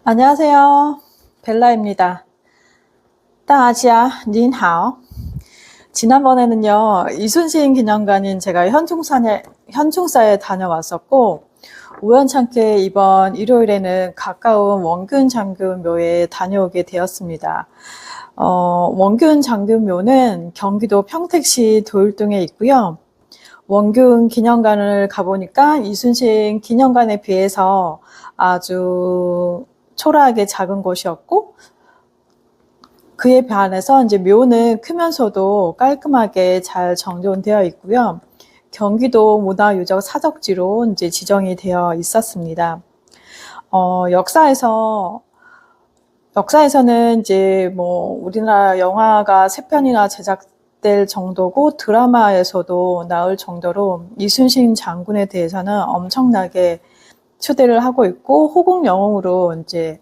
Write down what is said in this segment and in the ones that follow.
안녕하세요. 벨라입니다. 大家您好. 지난번에는요, 이순신 기념관인 제가 현충사에 다녀왔었고, 우연찮게 이번 일요일에는 가까운 원균 장군묘에 다녀오게 되었습니다. 원균 장군묘는 경기도 평택시 도율동에 있고요. 원균 기념관을 가보니까 이순신 기념관에 비해서 아주 초라하게 작은 곳이었고, 그에 반해서 이제 묘는 크면서도 깔끔하게 잘 정돈되어 있고요. 경기도 문화유적 사적지로 이제 지정이 되어 있었습니다. 역사에서는 이제 뭐 우리나라 영화가 3편이나 제작될 정도고 드라마에서도 나올 정도로 이순신 장군에 대해서는 엄청나게 추대를 하고 있고 호국 영웅으로 이제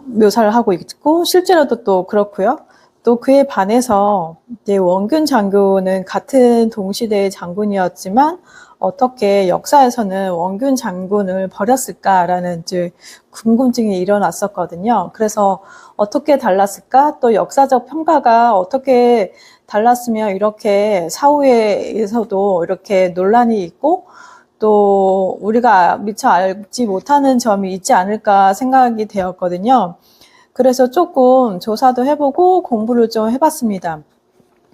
묘사를 하고 있고 실제로도 또 그렇고요. 또 그에 반해서 이제 원균 장군은 같은 동시대의 장군이었지만 어떻게 역사에서는 원균 장군을 버렸을까라는 이제 궁금증이 일어났었거든요. 그래서 어떻게 달랐을까? 또 역사적 평가가 어떻게 달랐으면 이렇게 사후에서도 이렇게 논란이 있고 또 우리가 미처 알지 못하는 점이 있지 않을까 생각이 되었거든요. 그래서 조금 조사도 해보고 공부를 좀 해봤습니다.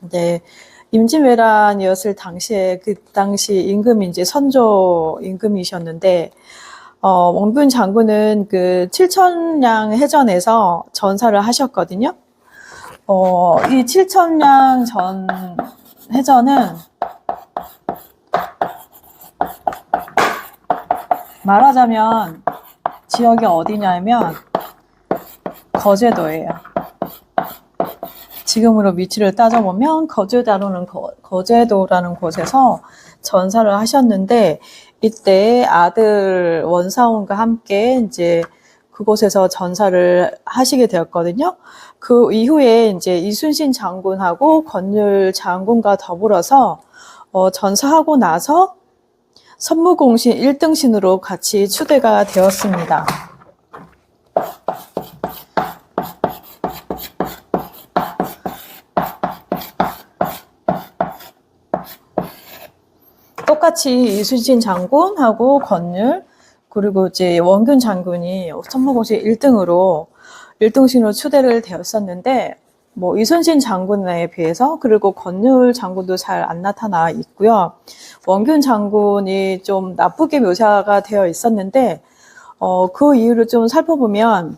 이제 임진왜란이었을 당시에 그 당시 임금이 이제 선조 임금이셨는데 원균 장군은 그 칠천량 해전에서 전사를 하셨거든요. 이 칠천량 전 해전은 말하자면 지역이 어디냐면 거제도예요. 지금으로 위치를 따져보면 거제도라는 곳에서 전사를 하셨는데 이때 아들 원사원과 함께 이제 그곳에서 전사를 하시게 되었거든요. 그 이후에 이제 이순신 장군하고 권율 장군과 더불어서 전사하고 나서 선무공신 1등신으로 같이 추대가 되었습니다. 똑같이 이순신 장군하고 권율 그리고 이제 원균 장군이 선무공신 1등신으로 추대를 되었었는데 뭐 이순신 장군에 비해서 그리고 권율 장군도 잘 안 나타나 있고요. 원균 장군이 좀 나쁘게 묘사가 되어 있었는데 그 이유를 좀 살펴보면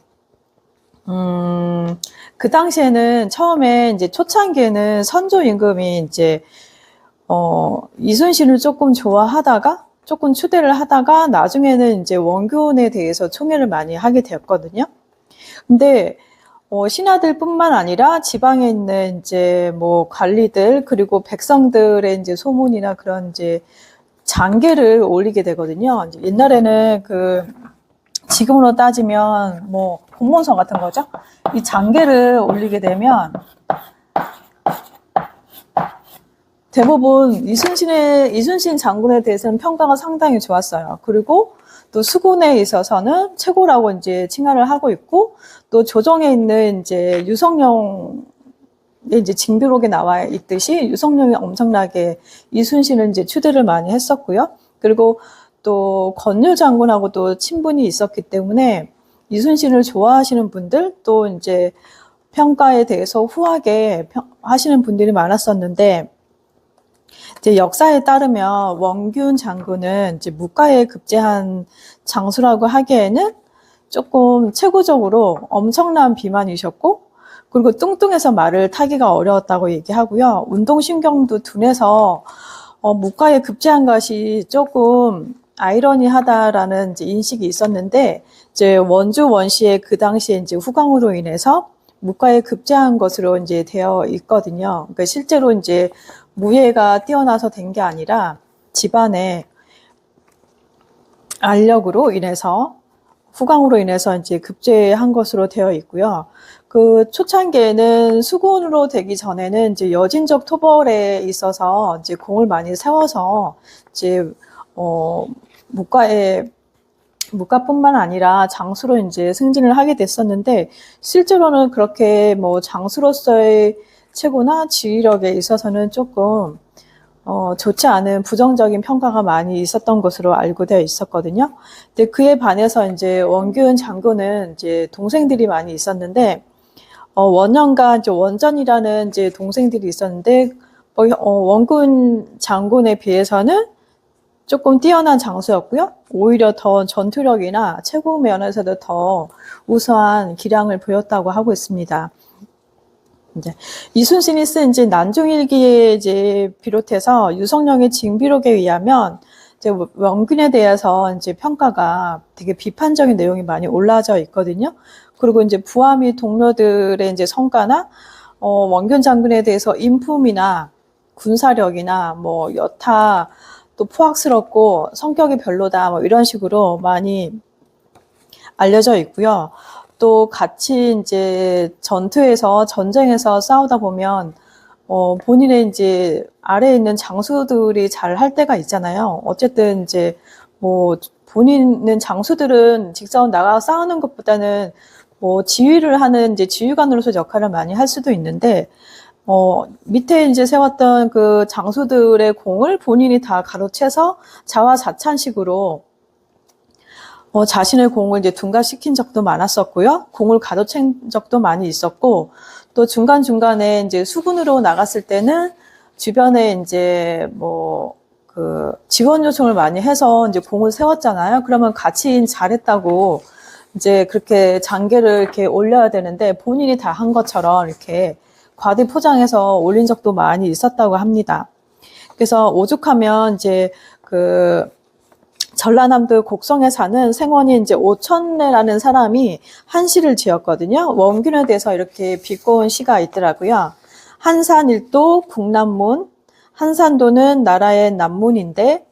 그 당시에는 처음에 이제 초창기에는 선조 임금이 이제 이순신을 조금 좋아하다가 조금 추대를 하다가 나중에는 이제 원균에 대해서 총애를 많이 하게 되었거든요. 근데 신하들뿐만 아니라 지방에 있는 이제 뭐 관리들 그리고 백성들의 이제 소문이나 그런 이제 장계를 올리게 되거든요. 이제 옛날에는 지금으로 따지면 뭐 공문서 같은 거죠. 이 장계를 올리게 되면 대부분 이순신 장군에 대해서는 평가가 상당히 좋았어요. 그리고 또 수군에 있어서는 최고라고 이제 칭하를 하고 있고, 또 조정에 있는 이제 유성룡의 이제 징비록에 나와 있듯이 유성룡이 엄청나게 이순신을 이제 추대를 많이 했었고요. 그리고 또 권율 장군하고도 친분이 있었기 때문에 이순신을 좋아하시는 분들 또 이제 평가에 대해서 후하게 하시는 분들이 많았었는데, 이제 역사에 따르면 원균 장군은 이제 무가에 급제한 장수라고 하기에는 조금 체구적으로 엄청난 비만이셨고, 그리고 뚱뚱해서 말을 타기가 어려웠다고 얘기하고요. 운동신경도 둔해서 무가에 급제한 것이 조금 아이러니하다라는 이제 인식이 있었는데, 이제 원주 원시의 그 당시에 이제 후광으로 인해서 무가에 급제한 것으로 이제 되어 있거든요. 그러니까 실제로 이제 무예가 뛰어나서 된 게 아니라 집안의 알력으로 인해서 후광으로 인해서 이제 급제한 것으로 되어 있고요. 그 초창기에는 수군으로 되기 전에는 이제 여진적 토벌에 있어서 이제 공을 많이 세워서 이제 무가에 무과뿐만 아니라 장수로 이제 승진을 하게 됐었는데, 실제로는 그렇게 뭐 장수로서의 체고나 지휘력에 있어서는 조금 좋지 않은 부정적인 평가가 많이 있었던 것으로 알고 되어 있었거든요. 근데 그에 반해서 이제 원균 장군은 이제 동생들이 많이 있었는데, 원년과 이제 원전이라는 이제 동생들이 있었는데, 원군 장군에 비해서는 조금 뛰어난 장수였고요. 오히려 더 전투력이나 체구 면에서도 더 우수한 기량을 보였다고 하고 있습니다. 이제 이순신이 쓴 이제 난중일기에 이제 비롯해서 유성룡의 징비록에 의하면 이제 원균에 대해서 이제 평가가 되게 비판적인 내용이 많이 올라져 있거든요. 그리고 이제 부하 및 동료들의 이제 성과나 원균 장군에 대해서 인품이나 군사력이나 뭐 여타 또 포악스럽고 성격이 별로다 뭐 이런 식으로 많이 알려져 있고요. 또 같이 이제 전쟁에서 싸우다 보면 본인의 이제 아래에 있는 장수들이 잘 할 때가 있잖아요. 어쨌든 이제 뭐 본인은 장수들은 직접 나가 싸우는 것보다는 뭐 지휘를 하는 이제 지휘관으로서 역할을 많이 할 수도 있는데, 밑에 이제 세웠던 그 장수들의 공을 본인이 다 가로채서 자화자찬식으로 자신의 공을 이제 둔갑시킨 적도 많았었고요. 공을 가로챈 적도 많이 있었고, 또 중간중간에 이제 수군으로 나갔을 때는 주변에 이제 지원 요청을 많이 해서 이제 공을 세웠잖아요. 그러면 같이 잘했다고 이제 그렇게 장계를 이렇게 올려야 되는데 본인이 다 한 것처럼 이렇게 과대 포장해서 올린 적도 많이 있었다고 합니다. 그래서 오죽하면 이제 전라남도 곡성에 사는 생원인 이제 오천래라는 사람이 한시를 지었거든요. 원균에 대해서 이렇게 비꼬은 시가 있더라고요. 한산일도 국남문, 한산도는 나라의 남문인데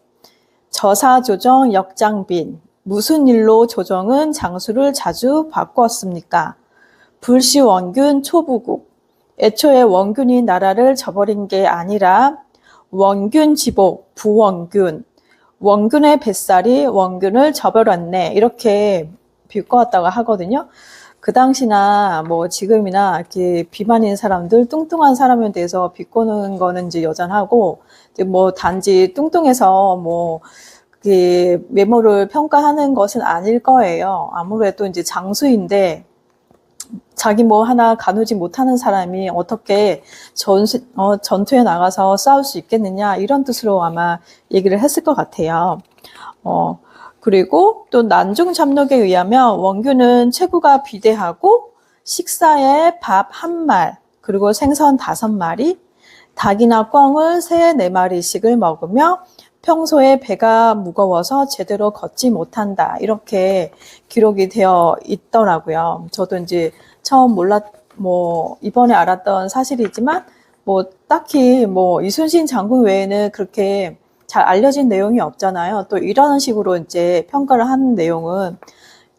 저사조정 역장빈, 무슨 일로 조정은 장수를 자주 바꾸었습니까? 불시 원균 초부국, 애초에 원균이 나라를 저버린 게 아니라 원균 지복, 부원균, 원균의 뱃살이 원균을 저버렸네. 이렇게 비꼬았다고 하거든요. 그 당시나 뭐 지금이나 이렇게 비만인 사람들, 뚱뚱한 사람에 대해서 비꼬는 거는 이제 여전하고, 이제 뭐 단지 뚱뚱해서 뭐 외모를 평가하는 것은 아닐 거예요. 아무래도 이제 장수인데 자기 뭐 하나 가누지 못하는 사람이 어떻게 전투에 나가서 싸울 수 있겠느냐, 이런 뜻으로 아마 얘기를 했을 것 같아요. 그리고 또 난중잡록에 의하면 원균은 체구가 비대하고 식사에 밥 1말, 그리고 생선 5마리, 닭이나 꿩을 3, 4마리씩을 먹으며 평소에 배가 무거워서 제대로 걷지 못한다. 이렇게 기록이 되어 있더라고요. 저도 이제 처음 이번에 알았던 사실이지만, 딱히 이순신 장군 외에는 그렇게 잘 알려진 내용이 없잖아요. 또 이런 식으로 이제 평가를 하는 내용은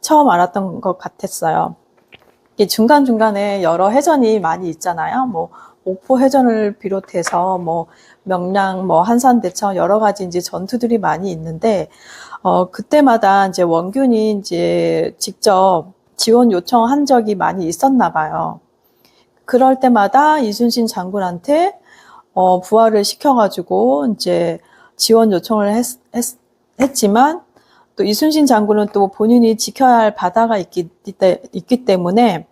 처음 알았던 것 같았어요. 중간중간에 여러 해전이 많이 있잖아요. 옥포 해전을 비롯해서 명량, 한산대천 여러 가지 이제 전투들이 많이 있는데, 그때마다 이제 원균이 이제 직접 지원 요청한 적이 많이 있었나 봐요. 그럴 때마다 이순신 장군한테 부하를 시켜가지고 이제 지원 요청을 했지만, 또 이순신 장군은 또 본인이 지켜야 할 바다가 있기 때문에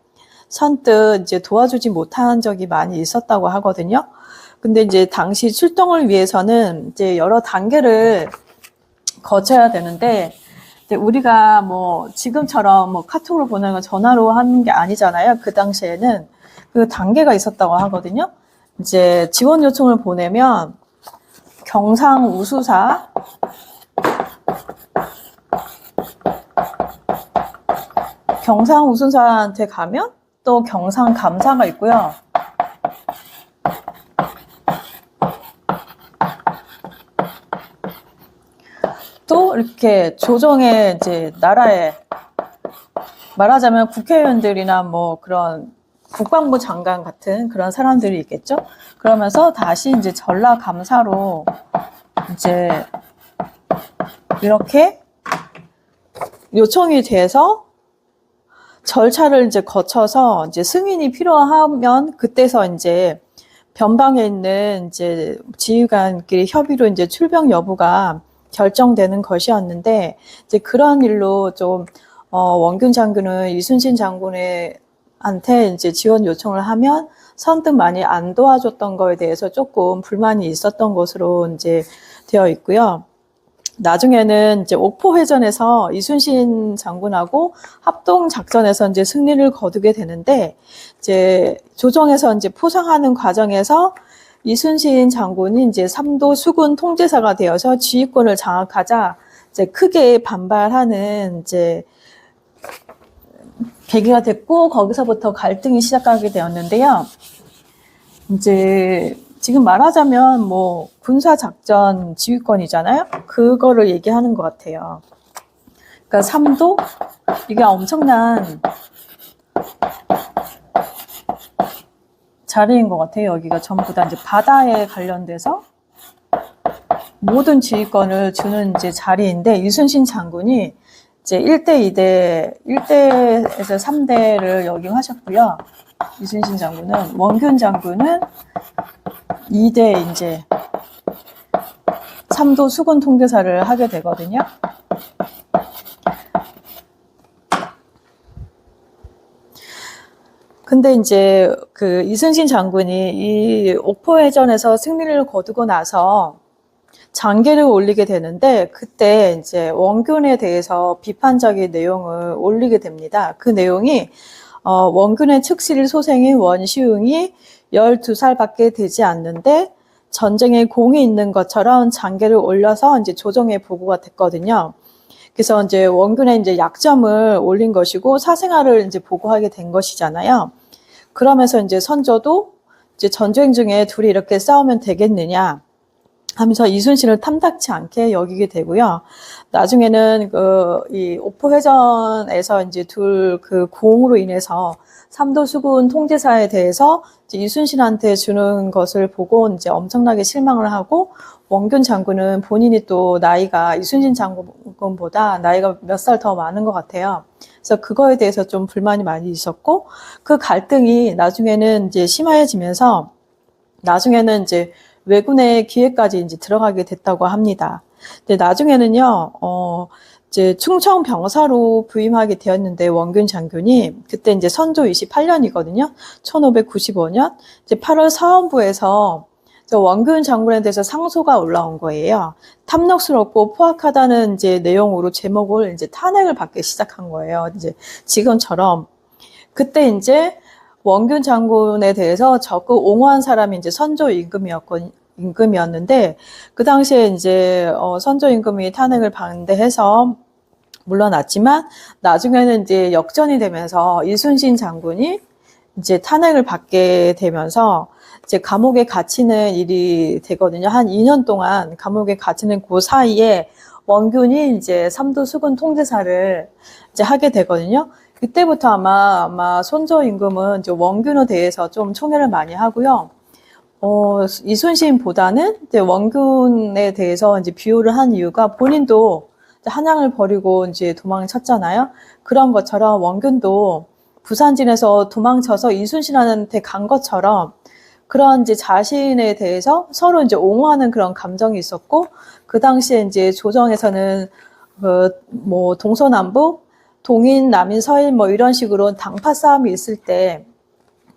선뜻 이제 도와주지 못한 적이 많이 있었다고 하거든요. 근데 이제 당시 출동을 위해서는 이제 여러 단계를 거쳐야 되는데, 이제 우리가 지금처럼 카톡으로 보내는 거 전화로 하는 게 아니잖아요. 그 당시에는 그 단계가 있었다고 하거든요. 이제 지원 요청을 보내면 경상우수사한테 가면 또 경상감사가 있고요. 또 이렇게 조정의 이제 나라에 말하자면 국회의원들이나 그런 국방부 장관 같은 그런 사람들이 있겠죠. 그러면서 다시 이제 전라감사로 이제 이렇게 요청이 돼서 절차를 이제 거쳐서 이제 승인이 필요하면 그때서 이제 변방에 있는 이제 지휘관끼리 협의로 이제 출병 여부가 결정되는 것이었는데, 이제 그런 일로 좀 원균 장군은 이순신 장군한테 이제 지원 요청을 하면 선뜻 많이 안 도와줬던 거에 대해서 조금 불만이 있었던 것으로 이제 되어 있고요. 나중에는 이제 옥포회전에서 이순신 장군하고 합동 작전에서 이제 승리를 거두게 되는데, 이제 조정에서 이제 포상하는 과정에서 이순신 장군이 이제 삼도 수군 통제사가 되어서 지휘권을 장악하자 이제 크게 반발하는 이제 계기가 됐고, 거기서부터 갈등이 시작하게 되었는데요. 이제 지금 말하자면 뭐 군사작전 지휘권이잖아요. 그거를 얘기하는 것 같아요. 그러니까 삼도, 이게 엄청난 자리인 것 같아요. 여기가 전부 다 이제 바다에 관련돼서 모든 지휘권을 주는 이제 자리인데, 이순신 장군이 이제 1대, 1대에서 3대를 역임하셨고요. 이순신 장군은, 원균 장군은 2대 이제 삼도 수군 통제사를 하게 되거든요. 근데 이제 그 이순신 장군이 이 옥포해전에서 승리를 거두고 나서 장계를 올리게 되는데, 그때 이제 원균에 대해서 비판적인 내용을 올리게 됩니다. 그 내용이 원균의 측실 소생인 원시웅이 12살밖에 되지 않는데 전쟁에 공이 있는 것처럼 장계를 올려서 이제 조정에 보고가 됐거든요. 그래서 이제 원균의 이제 약점을 올린 것이고 사생활을 이제 보고하게 된 것이잖아요. 그러면서 이제 선조도 이제 전쟁 중에 둘이 이렇게 싸우면 되겠느냐 하면서 이순신을 탐탁치 않게 여기게 되고요. 나중에는 이 옥포회전에서 이제 둘 그 공으로 인해서 삼도 수군 통제사에 대해서 이제 이순신한테 주는 것을 보고 이제 엄청나게 실망을 하고, 원균 장군은 본인이 또 나이가 이순신 장군보다 나이가 몇 살 더 많은 것 같아요. 그래서 그거에 대해서 좀 불만이 많이 있었고, 그 갈등이 나중에는 이제 심화해지면서 나중에는 이제 왜군의 기회까지 이제 들어가게 됐다고 합니다. 근데 나중에는요, 이제 충청 병사로 부임하게 되었는데, 원균 장군이 그때 이제 선조 28년이거든요. 1595년 이제 8월 사헌부에서 원균 장군에 대해서 상소가 올라온 거예요. 탐욕스럽고 포악하다는 이제 내용으로 제목을 이제 탄핵을 받기 시작한 거예요. 이제 지금처럼. 그때 이제 원균 장군에 대해서 적극 옹호한 사람이 이제 선조 임금이었는데, 그 당시에 이제 선조 임금이 탄핵을 반대해서 물러났지만, 나중에는 이제 역전이 되면서 이순신 장군이 이제 탄핵을 받게 되면서 이제 감옥에 갇히는 일이 되거든요. 한 2년 동안 감옥에 갇히는 그 사이에 원균이 이제 삼도 수군 통제사를 이제 하게 되거든요. 그때부터 아마 손조 임금은 이제 원균에 대해서 좀 총애를 많이 하고요. 이순신보다는 이제 원균에 대해서 이제 비호를 한 이유가, 본인도 한양을 버리고 이제 도망쳤잖아요. 그런 것처럼 원균도 부산진에서 도망쳐서 이순신한테 간 것처럼 그런 이제 자신에 대해서 서로 이제 옹호하는 그런 감정이 있었고, 그 당시에 이제 조정에서는 뭐 동서남북, 동인, 남인, 서인 뭐 이런 식으로 당파 싸움이 있을 때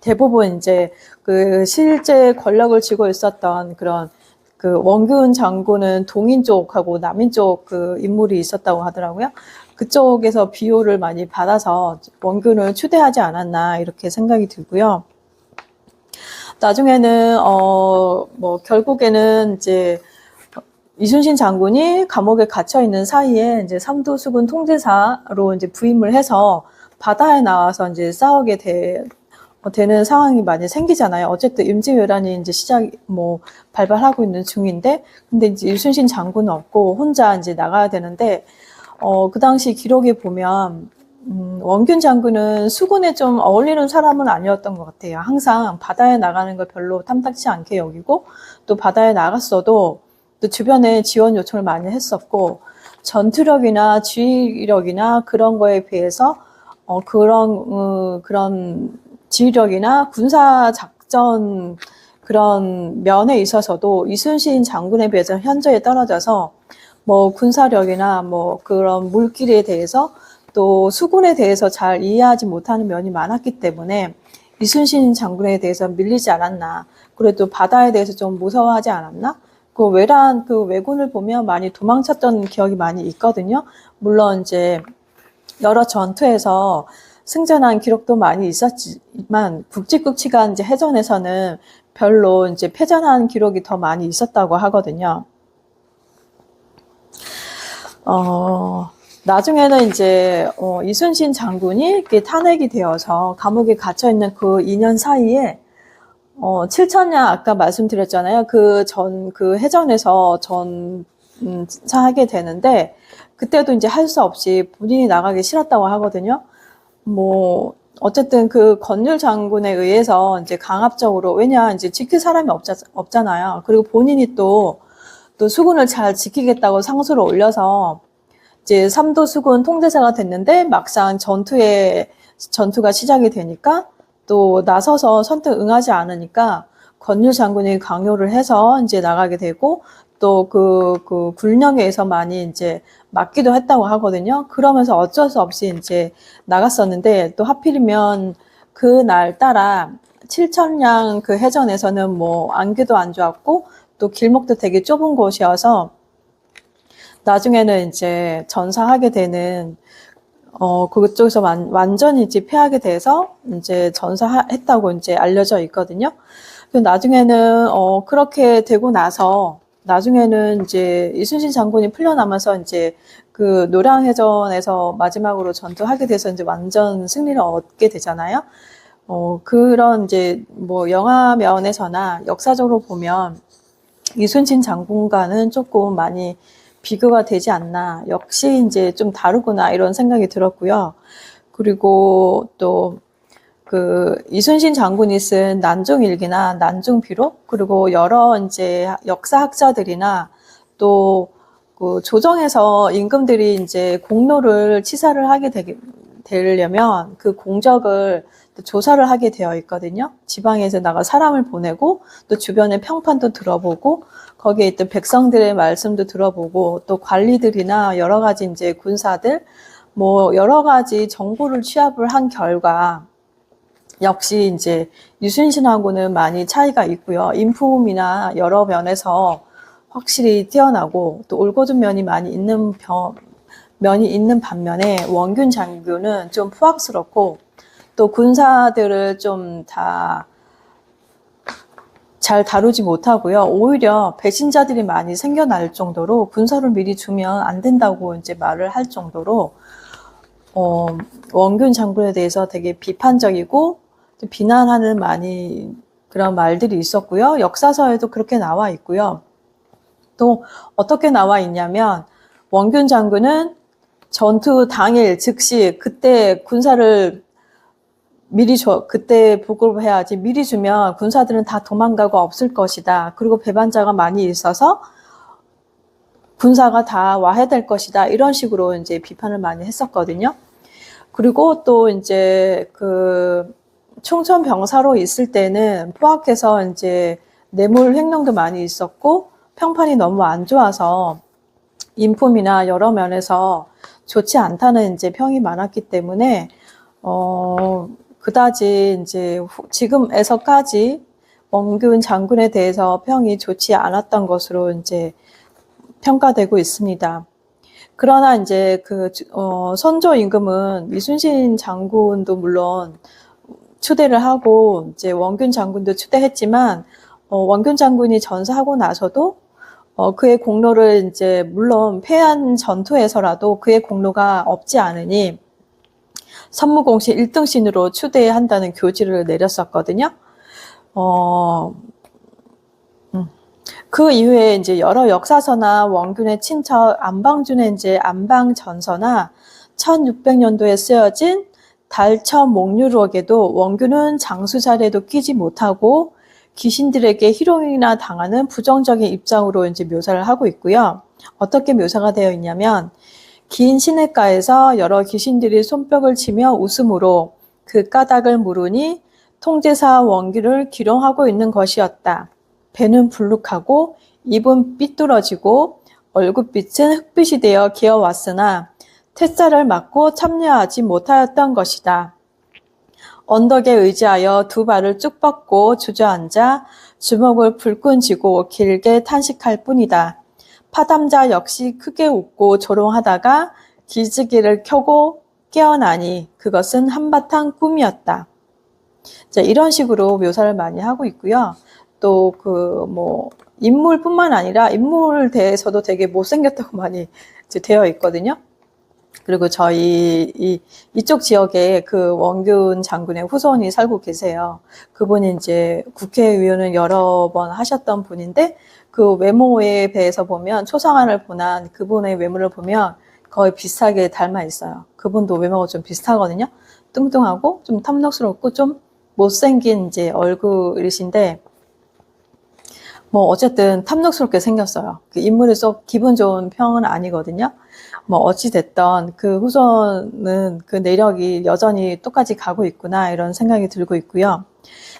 대부분 이제 그 실제 권력을 쥐고 있었던 그런 그 원균 장군은 동인 쪽하고 남인 쪽 그 인물이 있었다고 하더라고요. 그쪽에서 비호를 많이 받아서 원균을 추대하지 않았나 이렇게 생각이 들고요. 나중에는 뭐 결국에는 이제 이순신 장군이 감옥에 갇혀 있는 사이에 이제 삼도 수군 통제사로 이제 부임을 해서 바다에 나와서 이제 싸우게 되는 상황이 많이 생기잖아요. 어쨌든 임진왜란이 이제 발발하고 있는 중인데, 근데 이제 이순신 장군은 없고 혼자 이제 나가야 되는데, 그 당시 기록에 보면, 원균 장군은 수군에 좀 어울리는 사람은 아니었던 것 같아요. 항상 바다에 나가는 걸 별로 탐탁치 않게 여기고, 또 바다에 나갔어도 또 주변에 지원 요청을 많이 했었고, 전투력이나 지휘력이나 그런 거에 비해서 그런 지휘력이나 군사 작전 그런 면에 있어서도 이순신 장군에 비해서 현저히 떨어져서 뭐 군사력이나 뭐 그런 물길에 대해서 또 수군에 대해서 잘 이해하지 못하는 면이 많았기 때문에 이순신 장군에 대해서 밀리지 않았나. 그래도 바다에 대해서 좀 무서워하지 않았나? 그 왜군을 보면 많이 도망쳤던 기억이 많이 있거든요. 물론 이제 여러 전투에서 승전한 기록도 많이 있었지만 굵직굵직한 이제 해전에서는 별로 이제 패전한 기록이 더 많이 있었다고 하거든요. 나중에는 이제 이순신 장군이 이렇게 탄핵이 되어서 감옥에 갇혀 있는 그 2년 사이에 7천량 아까 말씀드렸잖아요. 그 해전에서 전사하게 되는데 그때도 이제 할 수 없이 본인이 나가기 싫었다고 하거든요. 뭐 어쨌든 그 권율 장군에 의해서 이제 강압적으로 왜냐 이제 지킬 사람이 없잖아요. 그리고 본인이 또 수군을 잘 지키겠다고 상소를 올려서 이제 삼도 수군 통제사가 됐는데 막상 전투가 시작이 되니까 또 나서서 선뜻 응하지 않으니까 권율 장군이 강요를 해서 이제 나가게 되고 또 그 군령에서 많이 이제 맞기도 했다고 하거든요. 그러면서 어쩔 수 없이 이제 나갔었는데 또 하필이면 그날 따라 7천량 그 해전에서는 뭐 안개도 안 좋았고 또 길목도 되게 좁은 곳이어서 나중에는 이제 전사하게 되는 그쪽에서 완전히 이제 패하게 돼서 이제 전사했다고 이제 알려져 있거든요. 나중에는 그렇게 되고 나서 나중에는 이제 이순신 장군이 풀려나면서 이제 그 노량해전에서 마지막으로 전투하게 돼서 이제 완전 승리를 얻게 되잖아요. 그런 이제 뭐 영화 면에서나 역사적으로 보면 이순신 장군과는 조금 많이 비교가 되지 않나. 역시 이제 좀 다르구나 이런 생각이 들었고요. 그리고 또 그 이순신 장군이 쓴 난중일기나 난중비록 그리고 여러 이제 역사학자들이나 또 그 조정에서 임금들이 이제 공로를 치사를 하게 되려면 그 공적을 조사를 하게 되어 있거든요. 지방에서 나가 사람을 보내고 또 주변의 평판도 들어보고 거기에 있던 백성들의 말씀도 들어보고 또 관리들이나 여러 가지 이제 군사들 뭐 여러 가지 정보를 취합을 한 결과 역시 이제 이순신하고는 많이 차이가 있고요. 인품이나 여러 면에서 확실히 뛰어나고 또 올곧은 면이 많이 있는 반면에 원균 장군은 좀 포악스럽고 또 군사들을 좀 다 잘 다루지 못하고요. 오히려 배신자들이 많이 생겨날 정도로 군사를 미리 주면 안 된다고 이제 말을 할 정도로 원균 장군에 대해서 되게 비판적이고 비난하는 많이 그런 말들이 있었고요. 역사서에도 그렇게 나와 있고요. 또 어떻게 나와 있냐면 원균 장군은 전투 당일 즉시 그때 군사를 그때 보고를 해야지 미리 주면 군사들은 다 도망가고 없을 것이다. 그리고 배반자가 많이 있어서 군사가 다 와해될 것이다. 이런 식으로 이제 비판을 많이 했었거든요. 그리고 또 이제 그 충청 병사로 있을 때는 포악해서 이제 뇌물 횡령도 많이 있었고 평판이 너무 안 좋아서 인품이나 여러 면에서 좋지 않다는 이제 평이 많았기 때문에 그다지 이제 지금에서까지 원균 장군에 대해서 평이 좋지 않았던 것으로 이제 평가되고 있습니다. 그러나 이제 선조 임금은 이순신 장군도 물론 추대를 하고 이제 원균 장군도 추대했지만 원균 장군이 전사하고 나서도 그의 공로를 이제 물론 패한 전투에서라도 그의 공로가 없지 않으니 선무공시 1등신으로 추대한다는 교지를 내렸었거든요. 그 이후에 이제 여러 역사서나 원균의 친척 안방준의 이제 안방전서나 1600년도에 쓰여진 달처 목유록에도 원균은 장수 자리에도 끼지 못하고 귀신들에게 희롱이나 당하는 부정적인 입장으로 이제 묘사를 하고 있고요. 어떻게 묘사가 되어 있냐면 긴 시냇가에서 여러 귀신들이 손뼉을 치며 웃음으로 그 까닭을 물으니 통제사 원규를 기롱하고 있는 것이었다. 배는 불룩하고 입은 삐뚤어지고 얼굴빛은 흑빛이 되어 기어왔으나 태살을 맞고 참여하지 못하였던 것이다. 언덕에 의지하여 두 발을 쭉 뻗고 주저앉아 주먹을 불끈 쥐고 길게 탄식할 뿐이다. 파담자 역시 크게 웃고 조롱하다가 기지개를 켜고 깨어나니 그것은 한바탕 꿈이었다. 자, 이런 식으로 묘사를 많이 하고 있고요. 또 인물뿐만 아니라 인물 대해서도 되게 못생겼다고 많이 이제 되어 있거든요. 그리고 저희 이쪽 지역에 그 원균 장군의 후손이 살고 계세요. 그분이 이제 국회의원을 여러 번 하셨던 분인데 그 외모에 대해서 보면 초상화를 보난 그분의 외모를 보면 거의 비슷하게 닮아 있어요. 그분도 외모가 좀 비슷하거든요. 뚱뚱하고 좀 탐욕스럽고 좀 못생긴 이제 얼굴이신데 어쨌든 탐욕스럽게 생겼어요. 그 인물이 썩 기분 좋은 평은 아니거든요. 어찌됐던 그 후손은 그 내력이 여전히 똑같이 가고 있구나, 이런 생각이 들고 있고요.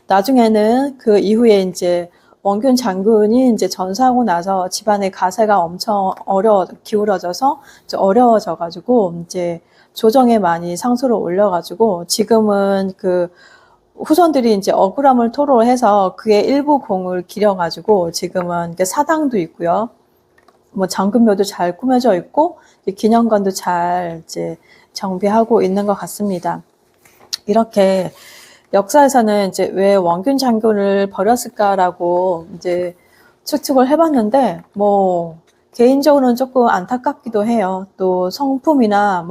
나중에는 그 이후에 이제 원균 장군이 이제 전사하고 나서 집안의 가세가 엄청 기울어져서 어려워져가지고 이제 조정에 많이 상소를 올려가지고 지금은 그 후손들이 이제 억울함을 토로해서 그의 일부 공을 기려가지고 지금은 사당도 있고요. 장군묘도 잘 꾸며져 있고 기념관도 잘 이제 정비하고 있는 것 같습니다. 이렇게 역사에서는 이제 왜 원균 장군을 버렸을까라고 이제 추측을 해봤는데 개인적으로는 조금 안타깝기도 해요. 또 성품이나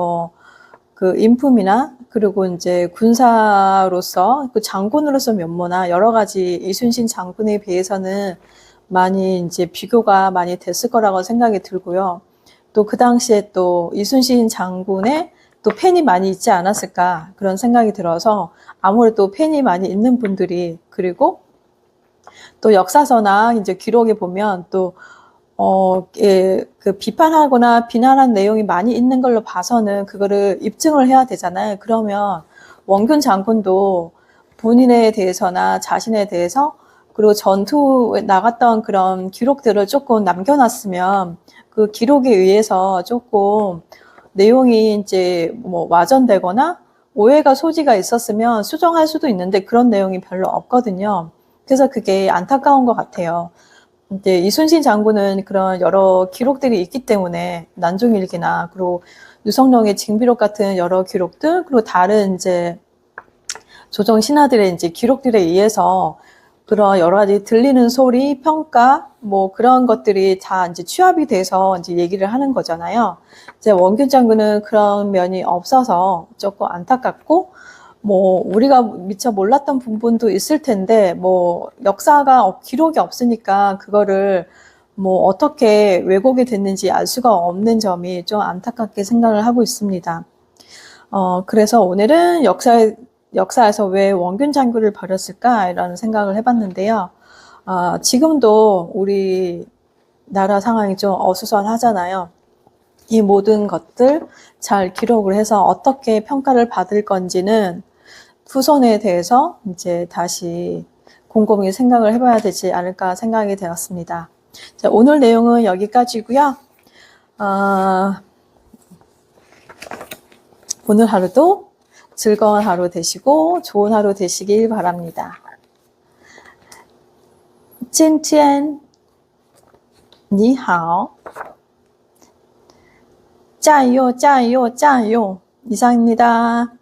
그 인품이나 그리고 이제 군사로서 그 장군으로서 면모나 여러 가지 이순신 장군에 비해서는 많이 이제 비교가 많이 됐을 거라고 생각이 들고요. 또 그 당시에 또 이순신 장군의 또 팬이 많이 있지 않았을까 그런 생각이 들어서 아무래도 팬이 많이 있는 분들이 그리고 또 역사서나 이제 기록에 보면 또 그 비판하거나 비난한 내용이 많이 있는 걸로 봐서는 그거를 입증을 해야 되잖아요. 그러면 원균 장군도 본인에 대해서나 자신에 대해서 그리고 전투에 나갔던 그런 기록들을 조금 남겨놨으면 그 기록에 의해서 조금 내용이 이제 와전되거나 오해가 소지가 있었으면 수정할 수도 있는데 그런 내용이 별로 없거든요. 그래서 그게 안타까운 것 같아요. 이제 이순신 장군은 그런 여러 기록들이 있기 때문에 난중일기나 그리고 유성룡의 징비록 같은 여러 기록들 그리고 다른 이제 조정 신하들의 이제 기록들에 의해서 그런 여러 가지 들리는 소리, 평가, 그런 것들이 다 이제 취합이 돼서 이제 얘기를 하는 거잖아요. 이제 원균 장군은 그런 면이 없어서 조금 안타깝고, 우리가 미처 몰랐던 부분도 있을 텐데, 역사가, 기록이 없으니까 그거를 어떻게 왜곡이 됐는지 알 수가 없는 점이 좀 안타깝게 생각을 하고 있습니다. 그래서 오늘은 역사에서 왜 원균 장군을 버렸을까? 이런 생각을 해봤는데요. 지금도 우리 나라 상황이 좀 어수선하잖아요. 이 모든 것들 잘 기록을 해서 어떻게 평가를 받을 건지는 후손에 대해서 이제 다시 곰곰이 생각을 해봐야 되지 않을까 생각이 되었습니다. 자, 오늘 내용은 여기까지고요. 오늘 하루도 즐거운 하루 되시고 좋은 하루 되시길 바랍니다. 今天你好加油加油加油 이상입니다.